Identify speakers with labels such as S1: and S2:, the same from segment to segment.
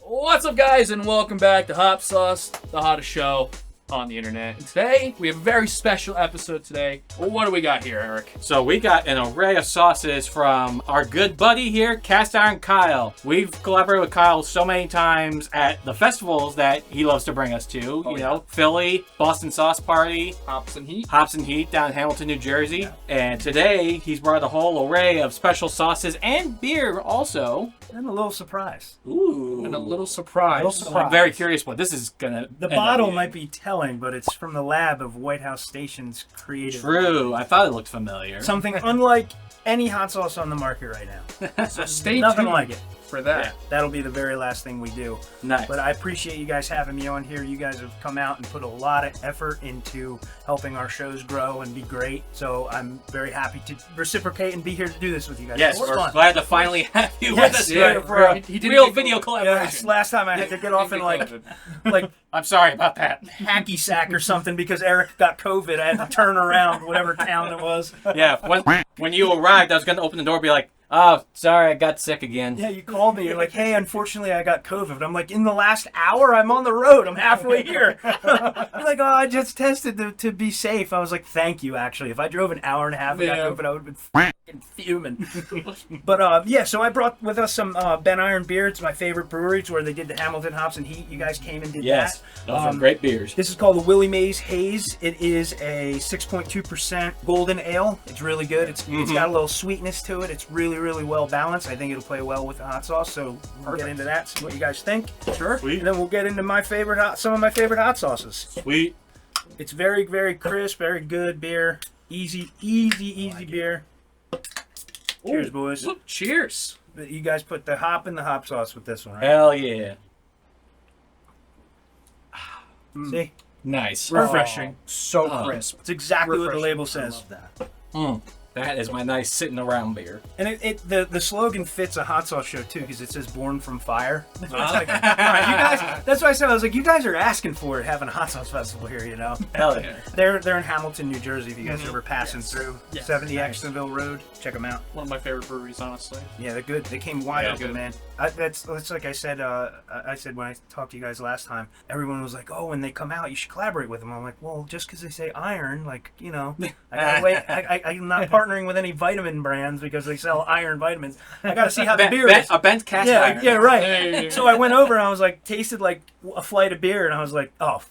S1: What's up, guys, and welcome back to Hop Sauce, the hottest show on the internet. And today, we have a very special episode today. Well, what do we got here, Eric?
S2: So we got an array of sauces from our good buddy here, Cast Iron Kyle. We've collaborated with Kyle so many times at the festivals that he loves to bring us to. You know, Philly, Boston Sauce Party,
S1: Hops and Heat
S2: down in Hamilton, New Jersey. And today, he's brought a whole array of special sauces and beer also.
S3: And a little surprise.
S1: Ooh. And a little surprise.
S2: I'm very curious what this is gonna.
S3: The bottle might be telling, but it's from the lab of Whitehouse Station's creative.
S2: True. I thought it looked familiar.
S3: Something unlike any hot sauce on the market right now.
S1: So stay
S3: Nothing
S1: tuned
S3: like it.
S1: for that.
S3: Yeah, that'll be the very last thing we do.
S2: Nice.
S3: But I appreciate you guys having me on here. You guys have come out and put a lot of effort into helping our shows grow and be great. So I'm very happy to reciprocate and be here to do this with you guys.
S2: Yes,
S3: It's
S2: we're
S3: fun.
S2: glad to finally have you with us
S1: Yeah,
S2: here for a
S1: he did
S2: real
S1: get
S2: video
S1: COVID.
S2: collaboration.
S3: Yes, last time I had to get off in like
S2: I'm sorry about that.
S3: hacky sack or something because Eric got COVID. I had to turn around whatever town it was.
S2: Yeah, when you arrived, I was going to open the door and be like, oh, sorry, I got sick again.
S3: Yeah, you called me. You're like, hey, unfortunately, I got COVID. I'm like, in the last hour, I'm on the road. I'm halfway here. You're like, oh, I just tested to be safe. I was like, thank you, actually. If I drove an hour and a half and got COVID, I would have been fucking fuming. But, yeah, so I brought with us some Bent Iron beer. It's my favorite brewery. It's where they did the Hamilton Hops and Heat. You guys came and did
S2: Yes,
S3: that.
S2: those are great beers.
S3: This is called the Willie Mays Haze. It is a 6.2% golden ale. It's really good. It's got a little sweetness to it. It's really, really well balanced. I think it'll play well with the hot sauce. So we'll get into that. See what you guys think.
S1: Sure.
S2: Sweet.
S3: And then we'll get into some of my favorite hot sauces.
S2: Sweet.
S3: It's very, very crisp, very good beer. Easy beer. Cheers, boys.
S1: Look, cheers.
S3: You guys put the hop in the hop sauce with this one, right?
S2: Hell yeah.
S3: See?
S2: Nice.
S1: Refreshing.
S4: So
S2: Oh.
S4: crisp.
S3: It's exactly what the
S4: Refreshing.
S3: label
S4: I
S3: says.
S4: love that.
S2: That is my nice sitting around beer.
S3: And the slogan fits a hot sauce show too because it says "Born from Fire." It's like, all right, you guys. That's why I said I was like, you guys are asking for it, having a hot sauce festival here. You know,
S2: Hell yeah.
S3: they're in Hamilton, New Jersey. If you guys are ever passing through,
S1: Yes.
S3: 70 Extonville Road, check them out.
S1: One of my favorite breweries, honestly.
S3: Yeah, they're good. They came wide
S2: Yeah,
S3: open,
S1: good.
S3: man. That's like I said. I said when I talked to you guys last time, everyone was like, "Oh, when they come out, you should collaborate with them." I'm like, "Well, just because they say iron, like you know, I gotta wait. I'm not partnering with any vitamin brands because they sell iron vitamins. I gotta see how the beer is."
S2: A bent cast
S3: Yeah,
S2: iron.
S3: yeah, right.
S1: Hey.
S3: So I went over and I was like, tasted like a flight of beer, and I was like, "Oh,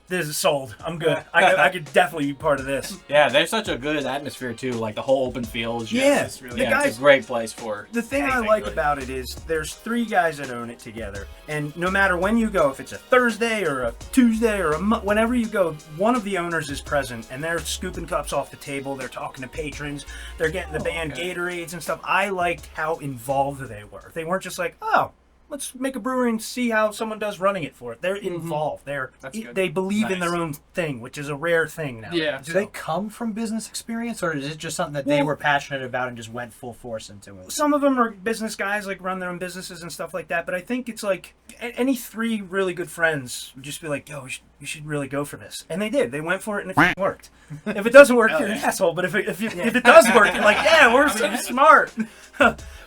S3: this is sold. I'm good. I could definitely be part of this."
S2: Yeah, there's such a good atmosphere too, like the whole open fields.
S3: Yeah,
S2: it's really,
S3: the
S2: it's
S3: guys-
S2: a great place for.
S3: The thing I
S2: anything,
S3: like
S2: really.
S3: about it is there's 3 guys that own it together, and no matter when you go, if it's a Thursday or a Tuesday or whenever you go, one of the owners is present, and they're scooping cups off the table. They're talking to patrons. They're getting the band Gatorades and stuff. I liked how involved they were. They weren't just like, oh, let's make a brewery and see how someone does running it for it. They're involved.
S1: That's good.
S3: They believe in
S2: Nice.
S3: their own thing, which is a rare thing now.
S1: Yeah.
S4: Do they come from business experience, or is it just something that they
S3: Well-
S4: were passionate about and just went full force into it?
S3: Some of them are business guys, like run their own businesses and stuff like that. But I think it's like any 3 really good friends would just be like, "Yo, you should really go for this," and they did. They went for it, and it worked. If it doesn't work, you're an asshole. But if it does work, you're like, "Yeah, we're so smart."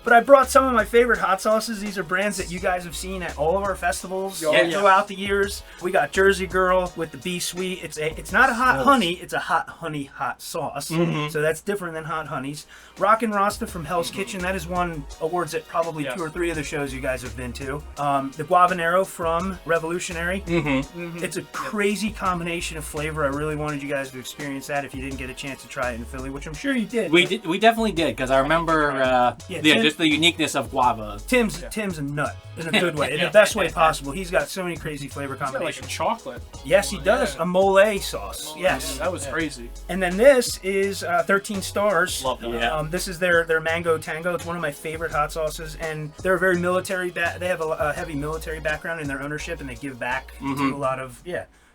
S3: But I brought some of my favorite hot sauces. These are brands that you guys have seen at all of our festivals throughout the years. We got Jersey Girl with the Bee Sweet. It's not a hot honey. It's a hot honey hot sauce. So that's different than hot honeys. Rockin' Rasta from Hell's Kitchen. That has won awards at probably 2 or 3 of the shows you guys have been to. The Guavanero from Revolutionary. It's a crazy combination of flavor. I really wanted you guys to experience that if you didn't get a chance to try it in Philly, which I'm sure you did.
S2: We definitely did because I remember just the uniqueness of guava.
S3: Tim's a nut in a good way, in the best way possible. He's got so many crazy flavor
S1: It's got like
S3: combinations.
S1: a chocolate.
S3: Yes, he does. A mole sauce. Yes.
S1: That was crazy.
S3: And then this is 13 Stars.
S1: Love that.
S2: Yeah.
S3: This is their Mango Tango. It's one of my favorite hot sauces, and they're very military. They have a heavy military background in their ownership, and they give back to a lot of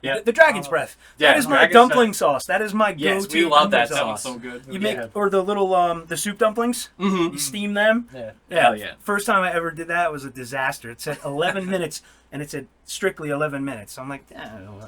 S2: Yeah.
S3: The dragon's breath.
S2: Yeah,
S3: That is my
S2: dragon's
S3: dumpling sauce. That is my
S2: Yes,
S3: go-to.
S2: we love that
S3: dumpling
S2: sauce.
S1: So good.
S3: You make or the little the soup dumplings.
S2: Mm-hmm.
S3: You steam them.
S4: Yeah.
S2: Hell yeah.
S3: First time I ever did that was a disaster. It said 11 minutes, and it said strictly 11 minutes. So I'm like,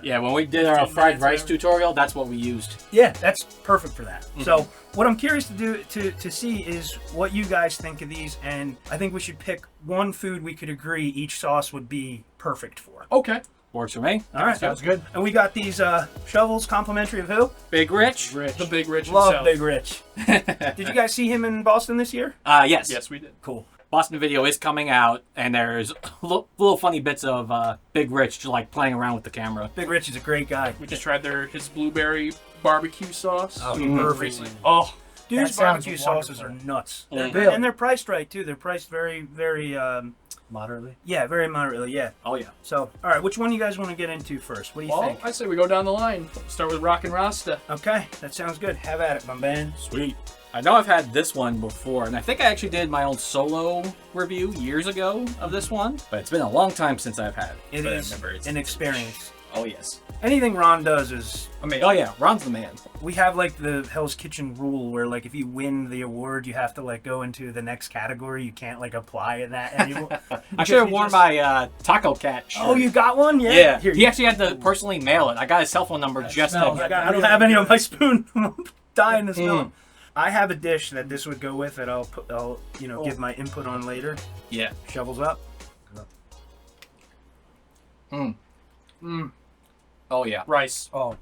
S2: Yeah, when we did our
S3: 15
S2: fried
S3: minutes,
S2: rice
S3: whatever.
S2: tutorial, that's what we used.
S3: yeah, that's perfect for that. So what I'm curious to do to see is what you guys think of these, and I think we should pick one food we could agree each sauce would be perfect for.
S1: Okay.
S2: Works for me.
S3: All right,
S4: Sounds good.
S3: And we got these shovels, complimentary of who?
S2: Big Rich.
S1: The Big Rich
S3: Love
S1: himself.
S3: Big Rich. Did you guys see him in Boston this year?
S2: Yes.
S1: Yes, we did.
S3: Cool.
S2: Boston video is coming out, and there's little funny bits of Big Rich just like playing around with the camera.
S3: Big Rich is a great guy.
S1: We just tried his blueberry barbecue sauce.
S4: Oh,
S3: Perfect.
S1: Oh,
S3: Dude's
S4: That sounds
S3: barbecue sauces are
S4: wonderful.
S3: nuts.
S2: Mhm.
S3: They're, and they're priced right too. They're priced very, very,
S4: Moderately.
S3: yeah, very moderately. Yeah.
S2: Oh yeah.
S3: So, all right, which one you guys want to get into first? What do you
S1: well,
S3: think?
S1: I say we go down the line. Start with Rockin' Rasta.
S3: Okay, that sounds good. Have at it, my man.
S2: Sweet. I know I've had this one before, and I think I actually did my own solo review years ago of this one, but it's been a long time since I've had it.
S3: It
S2: But I
S3: is
S2: remember it's-
S3: an experience.
S2: Oh yes.
S3: Anything Ron does is.
S1: Amazing.
S2: Oh yeah, Ron's the man.
S3: We have like the Hell's Kitchen rule where like if you win the award, you have to like go into the next category. You can't like apply that anymore.
S2: I should have
S3: You
S2: worn
S3: just-
S2: my Taco Cat shirt.
S3: Oh, you got one? Yeah.
S2: Yeah.
S3: Here,
S2: He actually had to personally mail it. I got his cell phone number just
S4: smells
S2: to.
S3: I don't have any on my spoon. I'm dying to smell.
S2: Mm.
S3: I have a dish that this would go with that I'll give my input on later.
S2: Yeah.
S3: Shovels up.
S2: Oh yeah.
S1: Rice.
S4: Oh,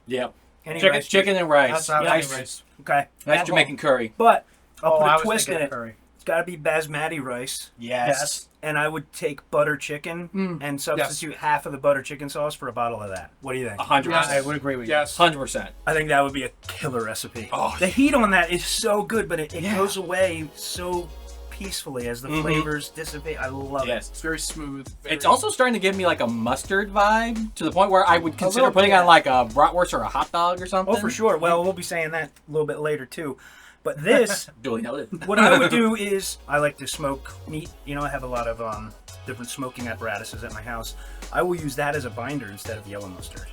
S2: Yep.
S3: Anyway,
S2: Chicken and rice.
S4: That's not
S2: Nice,
S4: rice.
S3: Okay.
S2: nice Jamaican curry.
S3: But I'll
S4: Oh,
S3: put
S4: I
S3: a
S4: was
S3: twist in
S4: thinking
S3: it.
S4: curry.
S3: It's got to be basmati rice,
S2: Yes.
S3: and I would take butter chicken and substitute half of the butter chicken sauce for a bottle of that. What do you think?
S2: 100%.
S1: Yes.
S4: I would agree with you.
S1: Yes.
S2: 100%.
S3: I think that would be a killer recipe.
S2: Oh,
S3: The heat on that is so good, but it
S2: Yeah.
S3: goes away so peacefully as the flavors dissipate. I love
S2: Yes.
S1: It's very smooth. Very,
S2: It's also starting to give me like a mustard vibe to the point where I would consider
S3: little
S2: putting
S3: bit.
S2: on like a bratwurst or a hot dog or
S3: it.
S2: something.
S3: Oh, for sure. Well, we'll be saying that a little bit later too. But this,
S2: Duly noted.
S3: what I would do is I like to smoke meat. You know, I have a lot of different smoking apparatuses at my house. I will use that as a binder instead of yellow mustard.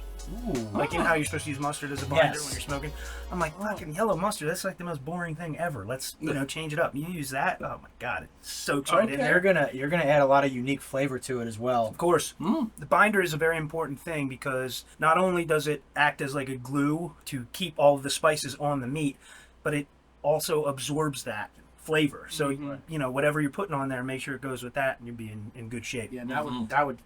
S4: Ooh.
S3: Like, you know how you're supposed to use mustard as a binder
S4: Yes.
S3: when you're smoking? I'm like, fucking yellow mustard, that's like the most boring thing ever. Let's, change it up. You use that? Oh my god, it's so chinned in there.
S4: You're gonna add a lot of unique flavor to it as well.
S3: Of course.
S2: Mm.
S3: The binder is a very important thing because not only does it act as like a glue to keep all of the spices on the meat, but it also absorbs that flavor. So, whatever you're putting on there, make sure it goes with that and you'll be in good shape.
S5: Yeah, and that would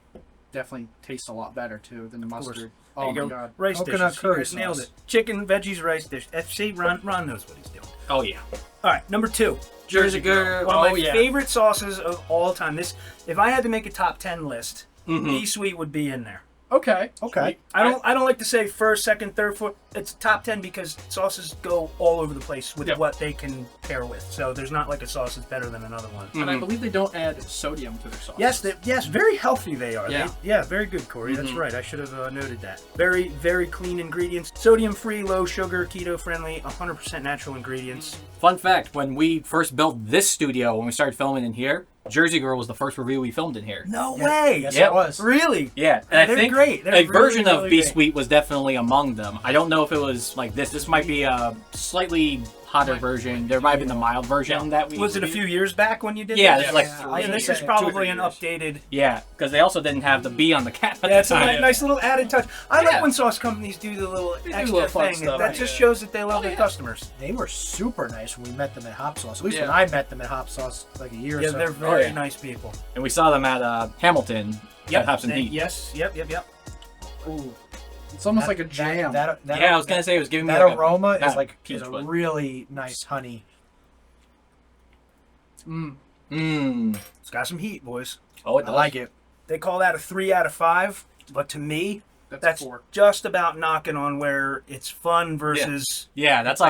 S5: definitely taste a lot better too than the mustard.
S3: There
S5: Oh
S3: you
S5: my
S3: go.
S5: god.
S3: Rice
S4: Coconut
S3: dishes.
S4: curry
S3: You guys nailed
S4: sauce.
S3: it. Chicken, veggies, rice dish. FC, Ron knows what he's doing.
S2: Oh yeah.
S3: All right, number 2.
S2: Jersey girl.
S3: One of
S2: Oh
S3: my
S2: yeah.
S3: favorite sauces of all time. This, if I had to make a top 10 list,
S2: Mhm.
S3: B-Sweet would be in there.
S1: Okay.
S4: Okay.
S3: I don't like to say first, second, third, fourth. It's top 10 because sauces go all over the place with
S1: Yep.
S3: what they can pair with. So there's not like a sauce that's better than another one.
S1: And I believe they don't add sodium to their sauce.
S3: Yes, very healthy they are.
S1: Yeah.
S3: Very good, Corey. That's right. I should have noted that. Very, very clean ingredients. Sodium-free, low sugar, keto-friendly, 100% natural ingredients.
S2: Fun fact: when we first built this studio, when we started filming in here, Jersey Girl was the first review we filmed in here.
S3: No way.
S4: Yes,
S2: Yep.
S4: it was.
S3: Really?
S2: Yeah, and I
S3: They're
S2: think
S3: great. They're
S2: a
S3: really,
S2: version of
S3: really
S2: B
S3: great.
S2: Sweet was definitely among them. I don't know if it was like this. This might be a slightly hotter version. There might have been the mild version that we.
S3: Was it a few years back when you did
S2: Yeah,
S3: this?
S2: this is like
S4: Yeah,
S2: three.
S4: I
S3: And this
S4: say
S3: is
S4: 2 or
S3: probably
S2: 3
S3: an
S2: years.
S3: updated.
S2: Yeah, because they also didn't have the B on the cap at
S3: Yeah, it's
S2: the
S3: a
S2: time.
S3: nice little added touch. I like
S2: Yeah.
S3: when sauce companies do the little
S1: do
S3: extra
S1: little fun
S3: thing.
S1: stuff,
S3: That just
S1: yeah.
S3: shows that they love their customers.
S4: They were super nice when we met them at Hop Sauce. At least
S1: Yeah.
S4: when I met them at Hop Sauce like a year
S3: Yeah,
S4: or so.
S3: they're very
S2: yeah.
S3: nice people.
S2: And we saw them at Hamilton. At Hops and Heat.
S3: Yes. Yep.
S5: Ooh. It's almost like a jam.
S4: That,
S2: Yeah, I was gonna say it was giving me
S4: that
S2: like
S4: aroma
S2: a,
S4: is like
S2: peach
S4: is a
S2: would.
S4: really nice honey.
S2: Mmm.
S3: It's got some heat, boys.
S2: Oh, it
S4: I
S2: does.
S4: like it.
S3: They call that a 3 out of 5, but to me, that's
S1: 4.
S3: just about knocking on where it's fun versus.
S2: Yeah, that's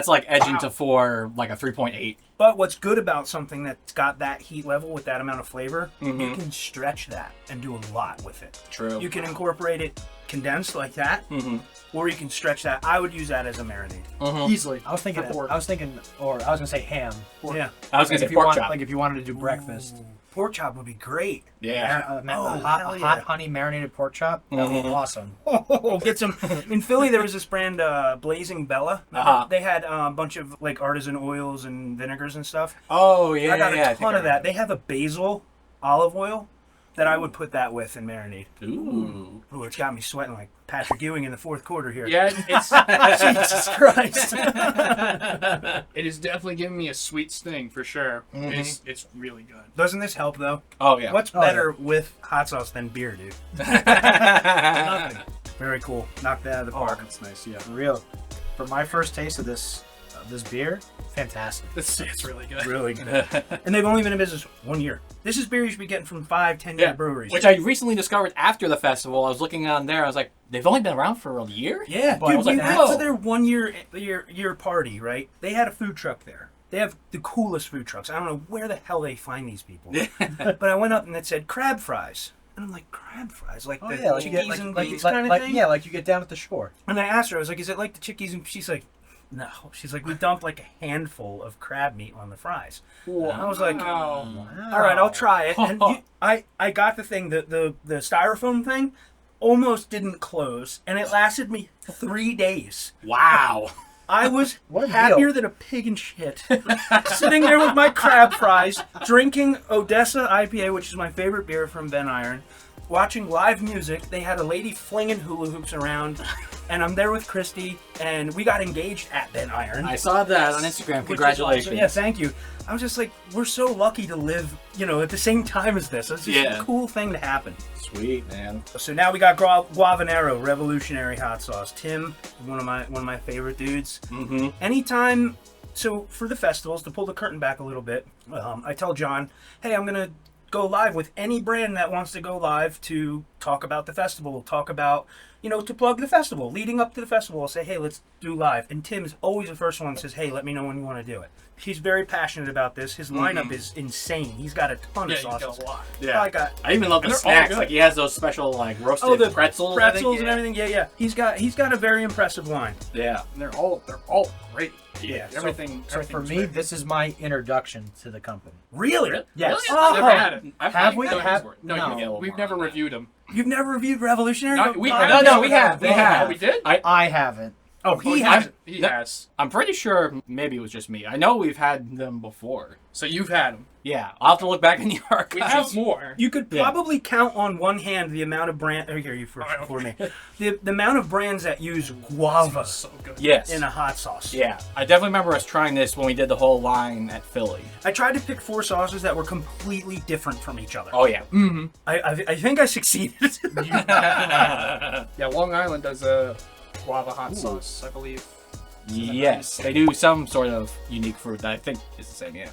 S2: like edging to 4, like a 3.8.
S3: But what's good about something that's got that heat level with that amount of flavor, you
S2: Mhm.
S3: can stretch that and do a lot with it.
S2: True.
S3: You can incorporate it condensed like that,
S2: Mm-hmm.
S3: or you can stretch that. I would use that as a marinade.
S2: Mm-hmm.
S5: Easily.
S4: I was thinking,
S5: Pork.
S4: or I was gonna say ham.
S3: Yeah.
S2: I was gonna
S4: Like
S2: say
S4: if you
S2: pork
S4: want,
S2: chop.
S4: like if you wanted to do breakfast.
S3: pork chop would be great.
S2: Yeah.
S3: Oh,
S4: hot,
S3: hell
S4: a
S3: yeah.
S4: hot honey marinated pork chop. That would be awesome.
S3: Oh, get some. In Philly, there was this brand, Blazing Bella.
S2: Uh-huh.
S3: They had a bunch of like artisan oils and vinegars and stuff.
S2: Oh, yeah,
S3: I got
S2: yeah.
S3: a ton of that. They have a basil olive oil that I would put that with and marinate.
S2: Ooh.
S3: Ooh, it's got me sweating like Patrick Ewing in the fourth quarter here.
S1: Yeah, it's
S3: Jesus Christ.
S1: it is definitely giving me a sweet sting for sure.
S2: Mhm.
S1: It's really good.
S3: Doesn't this help though?
S2: Oh, yeah.
S3: What's
S4: Oh,
S3: better with hot sauce than beer, dude? Very cool. Knocked that out of the
S5: Oh,
S3: park.
S5: that's nice. Yeah.
S4: For real. For my first taste of this beer, fantastic.
S1: It's really good.
S3: Really good. And they've only been in business 1 year. This is beer you should be getting from 5-10 year
S2: Yeah,
S3: breweries.
S2: which I recently discovered after the festival. I was looking on there. I was like, they've only been around for a year?
S3: Yeah,
S2: But I
S3: dude,
S2: was like,
S3: we went
S2: whoa.
S3: to their 1 year party, right? They had a food truck there. They have the coolest food trucks. I don't know where the hell they find these people. But I went up and it said crab fries. And I'm like, crab fries? Like the
S4: Like you get
S3: chickies and
S4: like
S3: beans kind of thing?
S4: yeah, like you get down at the shore.
S3: And I asked her, I was like, is it like the chickies? And she's like, no. She's like, we dumped like a handful of crab meat on the fries. And I was like,
S1: Wow.
S3: all right, I'll try it. And I got the thing, the styrofoam thing almost didn't close. And it lasted me 3 days.
S2: Wow.
S3: I was
S4: What a
S3: happier
S4: deal.
S3: than a pig in shit. Sitting there with my crab fries, drinking Odessa IPA, which is my favorite beer from Bent Iron, watching live music. They had a lady flinging hula hoops around, and I'm there with Christy, and we got engaged at Bent Iron.
S2: I saw that on Instagram.
S3: which is
S2: Congratulations.
S3: awesome. Yeah, thank you. I was just like, we're so lucky to live, at the same time as this. It's just
S2: Yeah.
S3: a cool thing to happen.
S2: Sweet, man.
S3: So now we got Guavanero Revolutionary Hot Sauce. Tim, one of my favorite dudes.
S2: Mm-hmm.
S3: Anytime, so for the festivals, to pull the curtain back a little bit, I tell John, hey, I'm gonna go live with any brand that wants to go live to talk about the festival, talk about, to plug the festival. Leading up to the festival, I'll say, hey, let's do live. And Tim is always the first one that says, hey, let me know when you want to do it. He's very passionate about this. His lineup is insane. He's got a ton of
S1: Yeah, you
S3: sauces.
S1: got a lot.
S2: Yeah.
S3: I
S2: I even love the
S1: They're all
S2: snacks.
S1: good.
S2: Like he has those special like roasted
S3: Oh, the
S2: pretzels. I think.
S3: pretzels and
S2: Yeah.
S3: everything. Yeah. He's got a very impressive line.
S2: Yeah.
S1: And they're all great.
S3: Yeah.
S1: Everything.
S4: So for
S1: everything's
S4: me,
S1: great.
S4: this is my introduction to the company.
S3: Really?
S4: Yes.
S1: Really?
S3: Oh.
S1: Never had it.
S4: Have we?
S1: No,
S4: Have-
S1: no,
S4: no.
S1: we've never reviewed them.
S3: You've never reviewed Revolutionary?
S1: No, we
S3: Oh,
S1: have.
S2: No, we have.
S4: They
S2: We have.
S1: Oh, we did?
S4: I haven't.
S3: Oh, he has.
S1: He
S2: No.
S1: has.
S2: I'm pretty sure maybe it was just me. I know we've had them before.
S1: So you've had them.
S2: Yeah, I'll have to look back in the
S1: We
S2: archives.
S1: have more.
S3: You could
S2: Yeah.
S3: probably count on one hand the amount of brand. Oh, here you first
S1: Alright,
S3: before me. The amount of brands that use guava
S1: So good.
S2: Yes.
S3: in a hot sauce.
S2: Yeah, I definitely remember us trying this when we did the whole line at Philly.
S3: I tried to pick 4 sauces that were completely different from each other.
S2: Oh yeah.
S1: Mm-hmm.
S3: I think I succeeded.
S1: Yeah, Long Island does a guava hot sauce, I believe.
S2: Yes, they do some sort of unique fruit that I think is the same. Yeah.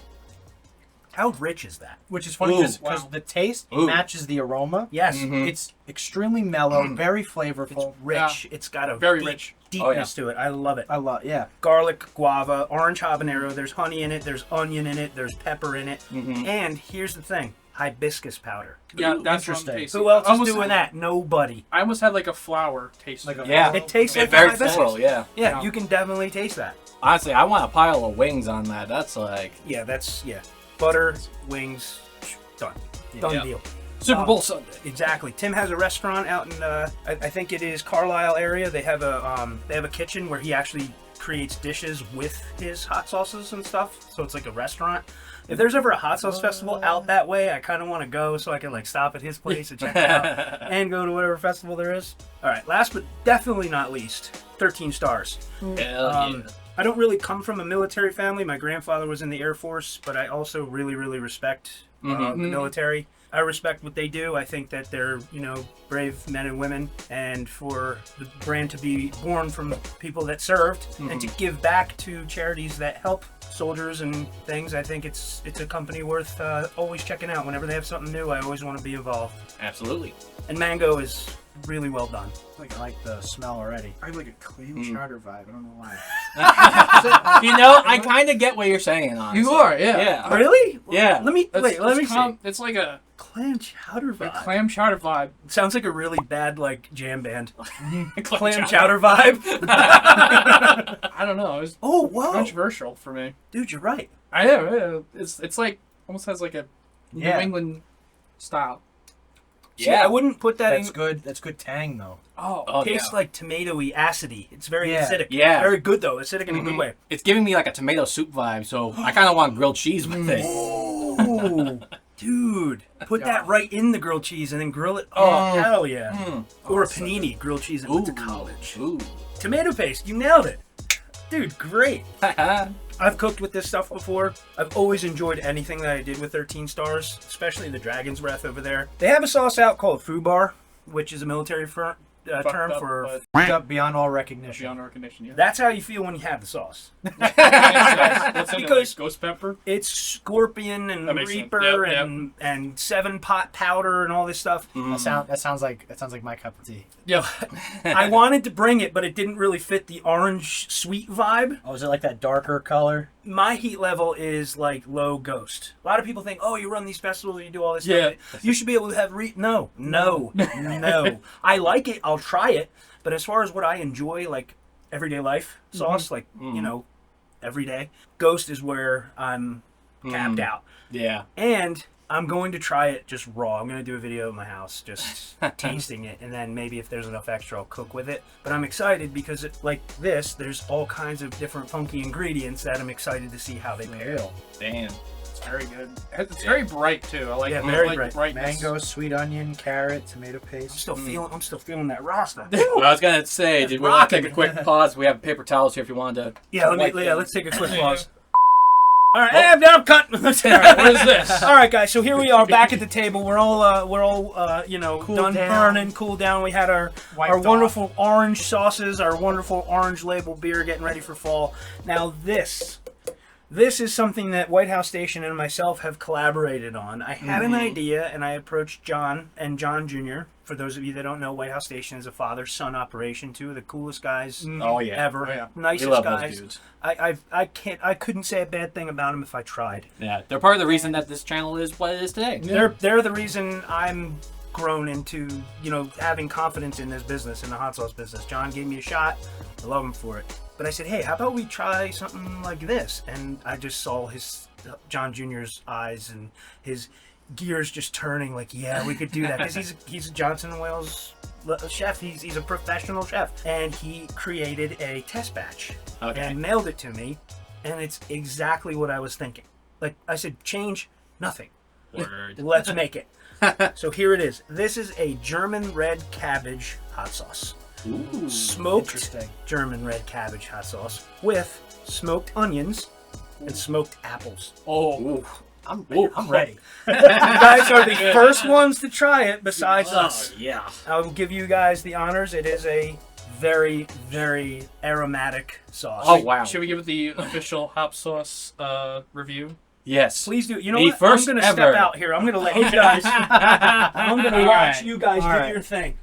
S3: How rich is that?
S4: Which is funny
S2: Ooh.
S4: because
S1: Wow.
S4: the taste
S2: Ooh.
S4: matches the aroma.
S3: Yes.
S2: Mhm.
S4: It's extremely mellow, very
S3: It's
S4: flavorful.
S3: rich. It's got a
S1: Very
S3: deep
S1: rich.
S3: deepness to it. I love it.
S4: I love, yeah.
S3: Garlic, guava, orange habanero. There's honey in it. There's onion in it. There's pepper in it.
S2: Mhm.
S3: And here's the thing: hibiscus powder.
S1: Yeah, that's what I'm
S4: interesting.
S1: tasting.
S3: Who else is
S1: Almost
S3: doing that? Nobody.
S1: I almost had like a flower taste.
S4: Like
S1: to
S4: a-
S2: Yeah.
S3: It tastes like
S2: very
S3: hibiscus.
S2: floral. Yeah.
S3: Yeah,
S1: Yeah.
S3: you can definitely taste that.
S2: Honestly, I want a pile of wings on that. That's like
S3: Yeah, butter, wings, done. Done
S2: Yeah.
S3: deal.
S2: Super Bowl Sunday.
S3: Exactly. Tim has a restaurant out in I think it is Carlisle area. They have a kitchen where he actually creates dishes with his hot sauces and stuff. So it's like a restaurant. If there's ever a hot sauce festival out that way, I kind of want to go so I can like stop at his place and check it out and go to whatever festival there is. All right, last but definitely not least, 13 stars.
S2: Hell
S3: I don't really come from a military family. My grandfather was in the Air Force, but I also really, really respect the military. I respect what they do. I think that they're, brave men and women, and for the brand to be born from people that served and to give back to charities that help soldiers and things, I think it's a company worth always checking out. Whenever they have something new, I always want to be involved.
S2: Absolutely.
S3: And mango is really well done.
S4: I like the smell already.
S5: I have like a clam chowder vibe. I don't know why.
S2: I kind of get what you're saying. Honestly.
S1: You are, yeah.
S2: Yeah.
S3: Really?
S2: Yeah.
S3: Let me
S1: That's-
S3: let me
S1: it's
S3: see.
S1: It's like a
S3: Clam chowder vibe.
S1: clam chowder vibe.
S3: Sounds like a really bad jam band.
S1: Clam
S3: Clam chowder vibe.
S1: I don't know. It was
S3: Oh whoa,
S1: controversial for me.
S3: dude, you're right.
S1: I know. It's like almost has like a New
S4: Yeah.
S1: England style.
S3: See, I wouldn't put that
S4: That's
S3: in.
S4: good. That's good tang though.
S3: Oh, it tastes like tomatoey, acidy. It's very
S4: Yeah.
S3: acidic.
S2: Yeah.
S3: Very good though. Acidic in a good way.
S2: It's giving me like a tomato soup vibe, so I kind of want grilled cheese with it.
S3: Ooh, dude, put that right in the grilled cheese and then grill it. Oh, hell yeah. Or a panini grilled cheese and went to college.
S2: Ooh.
S3: Tomato paste, you nailed it. Dude, great. I've cooked with this stuff before. I've always enjoyed anything that I did with 13 stars, especially the Dragon's Breath over there. They have a sauce out called FUBAR, which is a military term
S1: Fucked up,
S3: for...
S1: but
S4: Up beyond all recognition.
S1: beyond recognition. Yeah.
S3: That's how you feel when you have the sauce.
S1: What's in it,
S3: Because-
S1: like ghost pepper.
S3: It's scorpion and
S1: That makes sense.
S3: reaper
S1: Yep,
S3: and 7-pot powder and all this stuff.
S4: That sounds like my cup of tea.
S1: Yeah.
S3: I wanted to bring it, but it didn't really fit the orange sweet vibe.
S4: Oh, is it like that darker color?
S3: My heat level is like low ghost. A lot of people think, oh, you run these festivals, you do all this
S1: Yeah.
S3: stuff. You should be able to have no. I like it. I'll try it. But as far as what I enjoy, like everyday life sauce, like, you know, every day, ghost is where I'm capped out.
S2: Yeah.
S3: And I'm going to try it just raw. I'm going to do a video of my house just tasting it. And then maybe if there's enough extra, I'll cook with it. But I'm excited because it, like this, there's all kinds of different funky ingredients that I'm excited to see how they pair.
S2: Damn.
S1: It's very good. It's very bright too. I like.
S3: Yeah,
S1: I
S3: very
S1: like
S3: bright.
S1: brightness.
S4: Mango, sweet onion, carrot, tomato
S3: I'm
S4: paste.
S3: still feeling that rasta.
S2: Well, I was gonna say, did we want to take a
S3: rocking.
S2: quick pause? We have paper towels here if you wanted to.
S3: Yeah,
S2: wipe
S3: let's take a quick
S1: Yeah.
S3: pause. All right, I'm cutting.
S1: All right, what is this?
S3: All right, guys. So here we are back at the table. We're all you know,
S4: Cooled
S3: done
S4: down.
S3: burning, cooled down. We had our
S4: Wiped off.
S3: wonderful orange sauces, our wonderful orange label beer, getting ready for fall. Now this is something that Whitehouse Station and myself have collaborated on. I had an idea, and I approached John and John Jr. For those of you that don't know, Whitehouse Station is a father-son operation. Two of the coolest guys
S2: Oh yeah.
S3: ever,
S1: Oh, yeah.
S3: nicest
S2: We love
S3: guys.
S2: those dudes.
S3: I couldn't say a bad thing about them if I tried.
S2: Yeah, they're part of the reason that this channel is what it is today.
S3: They're the reason I'm grown into, you know, having confidence in this business, in the hot sauce business. John gave me a shot. I love him for it. But I said, hey, how about we try something like this? And I just saw John Jr.'s eyes and his gears just turning like, yeah, we could do that. Because he's a Johnson & Wales chef. He's a professional chef. And he created a test batch and mailed it to me. And it's exactly what I was thinking. Like I said, change nothing.
S2: Word.
S3: Let's make it. So here it is. This is a German red cabbage hot sauce.
S2: Ooh.
S3: Smoked
S4: Interesting.
S3: German red cabbage hot sauce with smoked onions and smoked apples.
S1: Oh,
S4: I'm ready.
S3: You guys are the first ones to try it besides us.
S2: Yeah.
S3: I will give you guys the honors. It is a very, very aromatic sauce.
S2: Oh wow.
S1: should we give it the official hop sauce review?
S2: Yes.
S3: Please do. You know
S2: The
S3: what?
S2: first
S3: I'm going to step
S2: ever.
S3: out here. I'm going to let you guys. I'm going to
S4: All
S3: watch
S4: right.
S3: you guys
S4: All
S3: do
S4: right.
S3: your thing.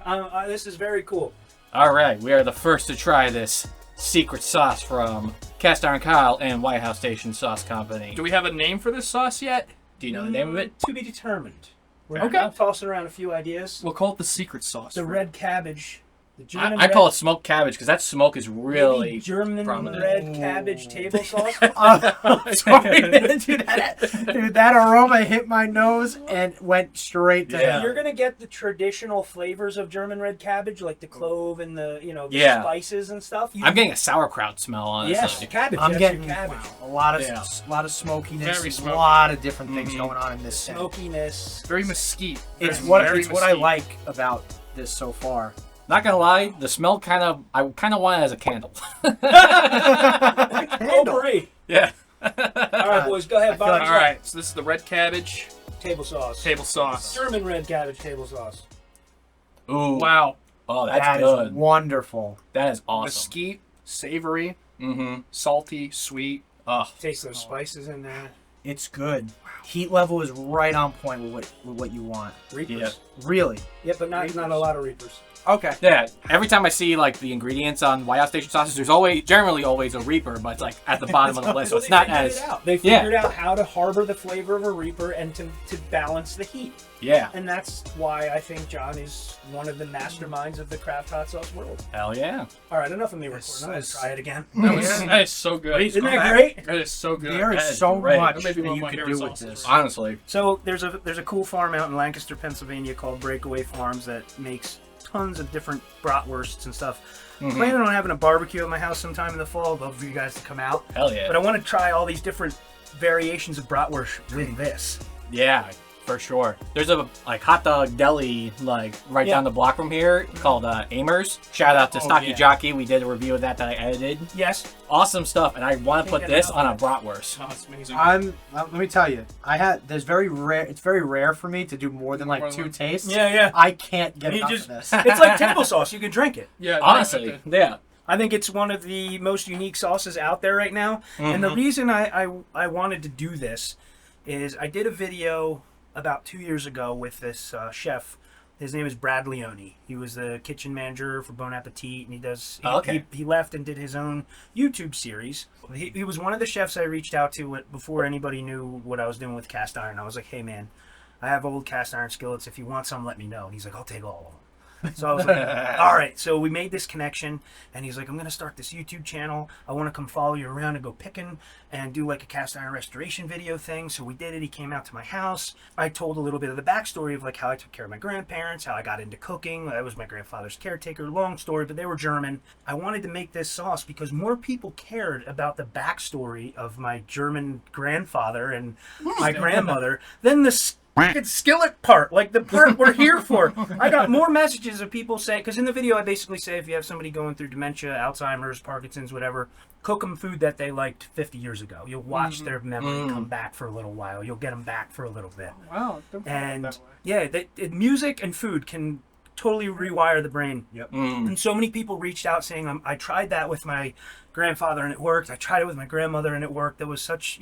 S3: This is very cool.
S2: All right, we are the first to try this secret sauce from Cast Iron Kyle and Whitehouse Station Sauce Company.
S1: Do we have a name for this sauce yet?
S2: Do you know the name of it?
S3: To be determined. We're
S1: Okay.
S3: tossing around a few ideas.
S1: We'll call it the secret sauce.
S3: The red cabbage. The German
S2: I call it smoked cabbage because that smoke is
S3: maybe
S2: really
S3: German
S2: prominent.
S3: red cabbage table sauce.
S4: Sorry, dude, that aroma hit my nose and went straight to
S2: Yeah.
S4: hell.
S3: You're gonna get the traditional flavors of German red cabbage, like the clove and the the
S2: Yeah.
S3: spices and stuff.
S2: I'm getting a sauerkraut smell, honestly.
S3: yes, cabbage.
S4: I'm
S3: that's
S4: getting
S3: your cabbage.
S4: a lot of
S2: Yeah.
S4: smokiness,
S1: Very
S4: a
S1: smoky.
S4: lot of different things going on in this scent.
S3: Smokiness.
S1: Very mesquite.
S4: It's
S1: Very
S4: what
S1: very
S4: it's what I
S1: mesquite.
S4: like about this so far.
S2: Not gonna lie, the smell I kind of want it as a candle.
S3: Potpourri.
S2: Yeah.
S3: All right, boys, go ahead.
S4: I feel
S3: Bob.
S4: like-
S1: All right, so this is the red cabbage
S3: Table sauce.
S1: table sauce.
S3: German red cabbage table sauce.
S2: Ooh.
S1: Wow,
S2: Oh, that's
S4: That is
S2: good.
S4: wonderful.
S2: That is awesome.
S1: mesquite, savory,
S2: Mm-hmm.
S1: salty, sweet.
S2: Oh.
S3: Taste those spices in there.
S4: It's good. Heat level is right on point with what you want.
S3: Reapers.
S2: Yeah.
S4: Really.
S3: Yeah, but not a lot of reapers.
S4: Okay.
S2: Yeah, every time I see like the ingredients on Whitehouse Station Sauces, there's generally always a Reaper, but it's like at the bottom of the list, so it's not as.
S3: They figured out how to harbor the flavor of a Reaper and to balance the heat.
S2: Yeah.
S3: And that's why I think John is one of the masterminds of the craft hot sauce world.
S2: Hell yeah.
S3: All right, enough of me recording. I'm gonna try it again.
S1: That is so good.
S3: Isn't that great?
S1: That is so good.
S4: There
S1: That
S4: is
S1: is
S4: so
S1: great.
S4: much
S1: That
S4: that
S1: may be one of
S4: you
S1: my
S4: can
S1: favorite
S4: do with
S1: sauces.
S4: this.
S2: Honestly.
S3: So there's a cool farm out in Lancaster, Pennsylvania called Breakaway Farms that makes tons of different bratwursts and stuff. Planning on having a barbecue at my house sometime in the fall. I'd love for you guys to come out.
S2: Hell yeah.
S3: But I want to try all these different variations of bratwurst with this.
S2: Yeah, for sure. There's a like hot dog deli like right down the block from here called Amers. Shout out to Stocky Jockey. We did a review of that I edited.
S3: Yes.
S2: Awesome stuff, and I want to put this on a bratwurst.
S1: Oh, it's amazing.
S4: Let me tell you, it's very rare for me to do more than like 2 tastes.
S3: Yeah.
S4: I can't get
S3: You
S4: enough
S3: just-
S4: of this.
S3: It's like table sauce. You can drink it.
S1: Yeah,
S2: Honestly, yeah.
S3: I think it's one of the most unique sauces out there right now. And the reason I wanted to do this is I did a video about 2 years ago with this chef. His name is Brad Leone. He was the kitchen manager for Bon Appetit, and he left and did his own YouTube series. He was one of the chefs I reached out to before anybody knew what I was doing with cast iron. I was like, hey man, I have old cast iron skillets. If you want some, let me know. And he's like, I'll take all of them. So I was like, all right. So we made this connection, and he's like, I'm going to start this YouTube channel. I want to come follow you around and go picking and do like a cast iron restoration video thing. So we did it. He came out to my house. I told a little bit of the backstory of like how I took care of my grandparents, how I got into cooking. I was my grandfather's caretaker. Long story, but they were German. I wanted to make this sauce because more people cared about the backstory of my German grandfather and my grandmother than the skillet part, like the part we're here for. I got more messages of people saying, because in the video I basically say if you have somebody going through dementia, Alzheimer's, Parkinson's, whatever, cook them food that they liked 50 years ago. You'll watch their memory come back for a little while. You'll get them back for a little bit.
S5: Wow.
S3: And yeah, music and food can totally rewire the brain.
S4: Yep.
S3: And so many people reached out saying, I tried that with my grandfather and it worked. I tried it with my grandmother and it worked. There was such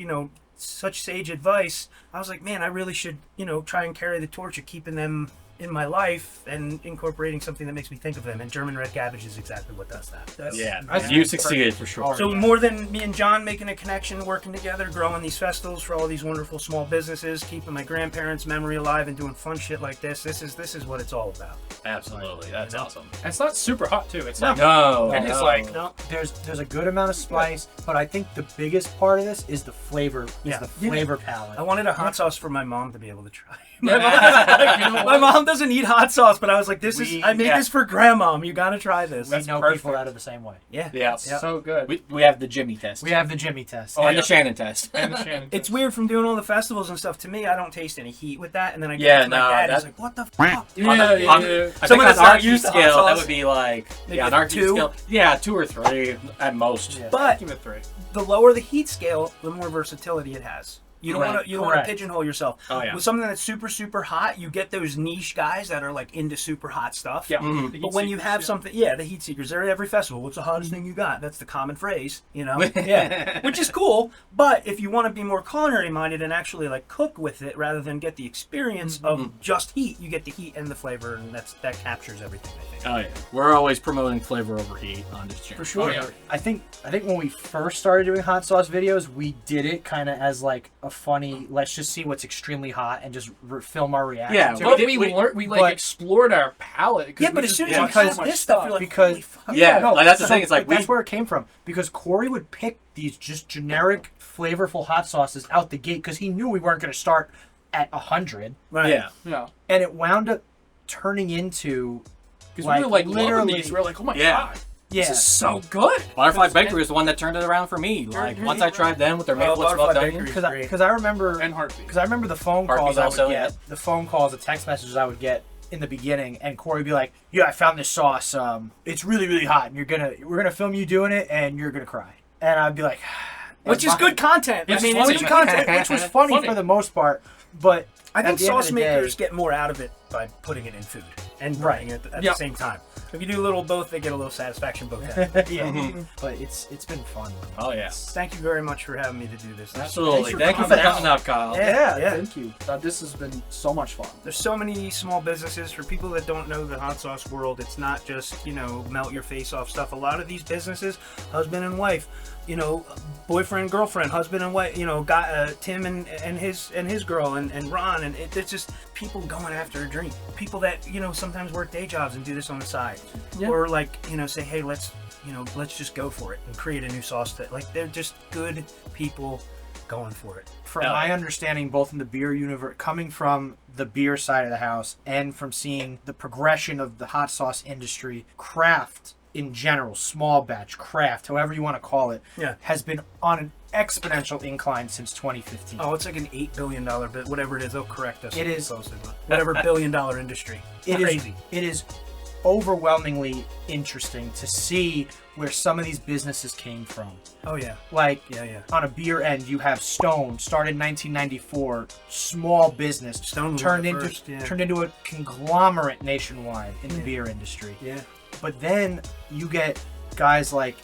S3: sage advice. I was like, man, I really should, try and carry the torch of keeping them in my life and incorporating something that makes me think of them. And German red cabbage is exactly what does that.
S2: You succeeded for sure.
S3: So more than me and John making a connection, working together, growing these festivals for all these wonderful small businesses, keeping my grandparents' memory alive, and doing fun shit like this. This is what it's all about.
S2: Absolutely, that's awesome.
S1: And it's not super hot too. It's like
S2: No,
S1: it is like
S4: There's a good amount of spice, but I think the biggest part of this is the flavor. The flavor palette.
S3: I wanted a hot sauce for my mom to be able to try. My mom doesn't eat hot sauce, but I was like, I made this for grandmom. You gotta try this.
S4: We know people that are the same way.
S2: Yeah.
S1: so good.
S2: We have the Jimmy test.
S4: We have the Jimmy test.
S2: and the Shannon test.
S1: And the Shannon
S3: It's
S1: test.
S3: weird from doing all the festivals and stuff. To me, I don't taste any heat with that, and then I
S2: Yeah,
S3: get it to my
S2: no,
S3: dad.
S2: that's-
S3: He's like, "What the fuck, dude?"
S1: Yeah,
S2: I think
S3: Someone
S2: on
S3: that's not
S2: our
S3: used to hot
S2: scale, that
S3: sauce.
S2: would be like
S3: Maybe
S2: on
S3: a
S2: our
S3: 2?
S2: scale, 2 or 3 at most.
S4: Yeah.
S3: But
S1: Give it 3.
S3: the lower the heat scale, the more versatility it has. You don't want to
S4: Correct.
S3: pigeonhole yourself.
S2: Oh, yeah.
S3: With something that's super super hot, you get those niche guys that are like into super hot stuff.
S1: Yeah.
S2: Mhm.
S1: The
S3: But
S1: heat
S3: when you
S1: seekers,
S3: have
S1: yeah.
S3: something, the heat seekers, they're at every festival. What's the hottest thing you got? That's the common phrase, Yeah, which is cool. But if you want to be more culinary minded and actually like cook with it rather than get the experience of just heat, you get the heat and the flavor, and that captures everything. I think.
S2: Oh yeah, we're always promoting flavor over heat on this channel.
S3: For sure.
S1: Oh, yeah.
S4: I think when we first started doing hot sauce videos, we did it kind of as like a funny, let's just see what's extremely hot and just film our reaction
S2: Yeah,
S4: to
S1: But
S4: it.
S1: we
S4: but-
S1: explored our palate.
S3: Yeah, but
S1: we
S3: as
S1: just
S3: soon
S1: did
S3: as you
S1: so
S3: taste
S1: much
S3: this stuff, you're like,
S4: because-
S3: holy fuck.
S2: Yeah, like, that's the thing, it's like
S4: that's where it came from, because Corey would pick these just generic, flavorful hot sauces out the gate because he knew we weren't going to start at 100,
S3: Right.
S2: Yeah,
S1: Yeah.
S4: and it wound up turning into
S1: Because we were like loving
S4: literally-
S1: these. We were like, oh my
S2: Yeah.
S1: god,
S4: yeah.
S1: this is so good.
S2: Butterfly Bakery is the one that turned it around for me. Like once I tried them with their maple
S3: Butterfly
S2: smoked
S3: Bakery.
S2: onion.
S4: Because I remember
S1: And heartbeat.
S4: Because I remember the phone
S2: Harvey's
S4: calls I would
S2: also,
S4: get, the phone calls, the text messages I would get in the beginning, and Corey would be like, "Yeah, I found this sauce. It's really, really hot, and we're gonna film you doing it, and you're gonna cry." And I'd be like,
S3: Which is good content.
S1: It's
S3: I mean,
S1: funny.
S3: it's good content.
S4: which was funny for the most part, but
S3: I think
S4: at the end of
S3: sauce
S4: the
S3: makers
S4: day-
S3: get more out of it by putting it in food and burning it at the same time. If you do a little both, they get a little satisfaction both ends.
S4: Yeah, but it's been fun.
S2: Oh yeah.
S3: Thank you very much for having me to do this.
S2: Absolutely. Thank you for coming out, Kyle.
S3: Yeah.
S5: Thank you. This has been so much fun.
S3: There's so many small businesses. For people that don't know the hot sauce world, it's not just, melt your face off stuff. A lot of these businesses, husband and wife, boyfriend, girlfriend, husband and wife, got Tim and his girl and Ron, and it's just people going after a dream. People that, sometimes work day jobs and do this on the side.
S1: Yeah.
S3: Or say, hey, let's just go for it and create a new sauce that, they're just good people going for it.
S4: From my understanding, both in the beer universe, coming from the beer side of the house and from seeing the progression of the hot sauce industry, craft in general, small batch, craft, however you want to call it, has been on an exponential incline since 2015.
S3: Oh, it's like an $8 billion bit, whatever it is. They'll correct us.
S4: It is.
S3: Whatever $billion industry. Crazy.
S4: It is overwhelmingly interesting to see where some of these businesses came from.
S3: Oh yeah.
S4: On a beer end, you have Stone, started in 1994, small business,
S3: Stone
S4: turned into a conglomerate nationwide in the beer industry.
S3: Yeah.
S4: But then you get guys like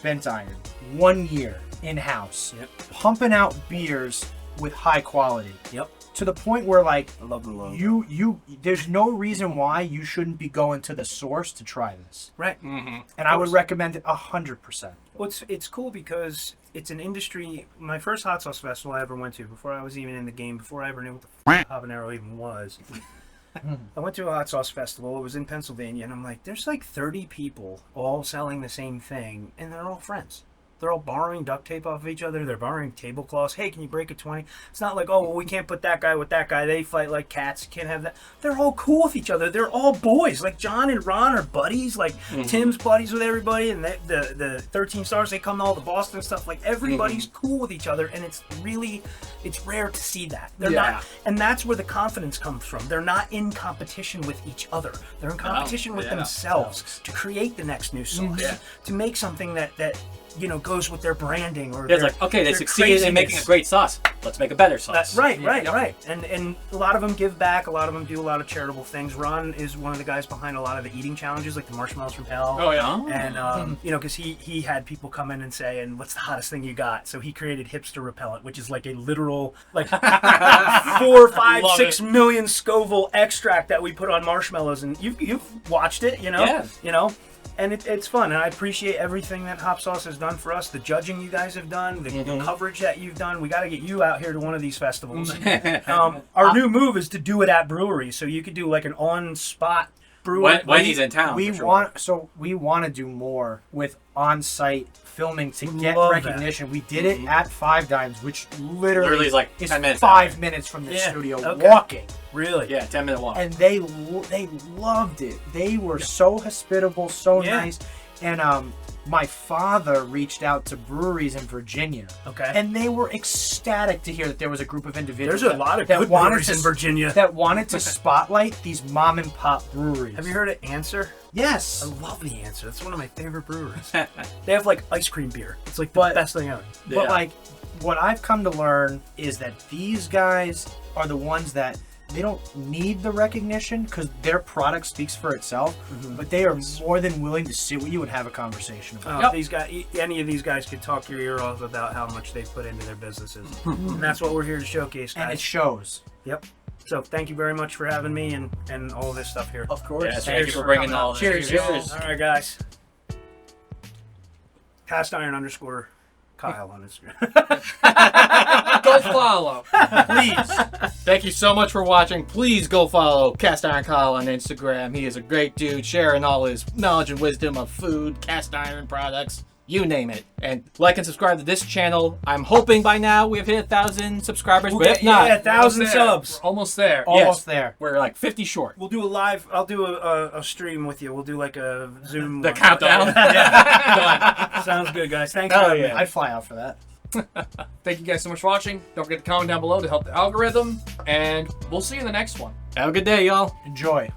S4: Bent Iron, 1 year in-house, pumping out beers with high quality.
S3: Yep.
S4: To the point where,
S3: I love the logo.
S4: you there's no reason why you shouldn't be going to the source to try this.
S3: Right.
S2: Mm-hmm.
S4: And I would recommend it 100%.
S3: Well, it's cool because it's an industry. My first hot sauce festival I ever went to, before I was even in the game, before I ever knew what the habanero even was, I went to a hot sauce festival. It was in Pennsylvania, and I'm like, there's 30 people all selling the same thing, and they're all friends. They're all borrowing duct tape off of each other. They're borrowing tablecloths. Hey, can you break a 20? It's not like, oh, well, we can't put that guy with that guy. They fight like cats. Can't have that. They're all cool with each other. They're all boys. Like John and Ron are buddies. Like Tim's buddies with everybody. And the 13 Stars, they come to all the Boston stuff. Like everybody's cool with each other. And it's rare to see that. They're not. And that's where the confidence comes from. They're not in competition with each other. They're in competition with themselves to create the next new sauce. To make something that goes with their branding or
S2: it's like, okay, they succeeded in making a great sauce. Let's make a better sauce.
S3: Right. And a lot of them give back. A lot of them do a lot of charitable things. Ron is one of the guys behind a lot of the eating challenges, like the marshmallows from hell.
S2: Oh yeah.
S3: And because he had people come in and say, and what's the hottest thing you got? So he created hipster repellent, which is like a literal 4, 5, 6 million Scoville extract that we put on marshmallows. And you've watched it, And it's fun, and I appreciate everything that Hop Sauce has done for us. The judging you guys have done, the coverage that you've done. We got to get you out here to one of these festivals. Our new move is to do it at breweries, so you could do like an on-spot brewery.
S2: When he's in town.
S4: We want to do more with on-site filming to get recognition. We did it at Five Dimes, which literally
S2: is like
S4: 10
S2: 10 minutes
S4: 5 minutes from the studio walking.
S3: Really?
S2: Yeah, 10-minute walk.
S4: And they loved it. They were so hospitable, so nice. And my father reached out to breweries in Virginia.
S3: Okay.
S4: And they were ecstatic to hear that there was a group of individuals
S3: There's a lot of good breweries in Virginia
S4: that wanted to spotlight these mom and pop breweries.
S3: Have you heard of Answer?
S4: Yes.
S3: I love the Answer. That's one of my favorite breweries. They have like ice cream beer. It's like the best thing ever.
S4: But what I've come to learn is that these guys are the ones that they don't need the recognition because their product speaks for itself, but they are more than willing to sit with you and have a conversation about it.
S3: These guys, any of these guys could talk your ear off about how much they put into their businesses. And that's what we're here to showcase, guys.
S4: And it shows.
S3: Yep. So thank you very much for having me and all this stuff here.
S4: Of course.
S2: Yeah, thank you for bringing all this.
S4: Cheers.
S3: All right, guys. Cast Iron _ Kyle on Instagram.
S1: Go follow.
S2: Please. Thank you so much for watching. Please go follow Cast Iron Kyle on Instagram. He is a great dude, sharing all his knowledge and wisdom of food, cast iron products, you name it. And like and subscribe to this channel. I'm hoping by now we have hit 1,000 subscribers, but if not,
S3: 1,000 subs.
S1: We're almost there.
S4: Almost there.
S2: We're like 50 short.
S3: We'll do a live. I'll do a stream with you. We'll do like a Zoom.
S2: The countdown.
S3: Sounds good, guys. Thanks for having me.
S4: I'd fly out for that.
S1: Thank you guys so much for watching. Don't forget to comment down below to help the algorithm, and we'll see you in the next one.
S2: Have a good day, y'all.
S4: Enjoy.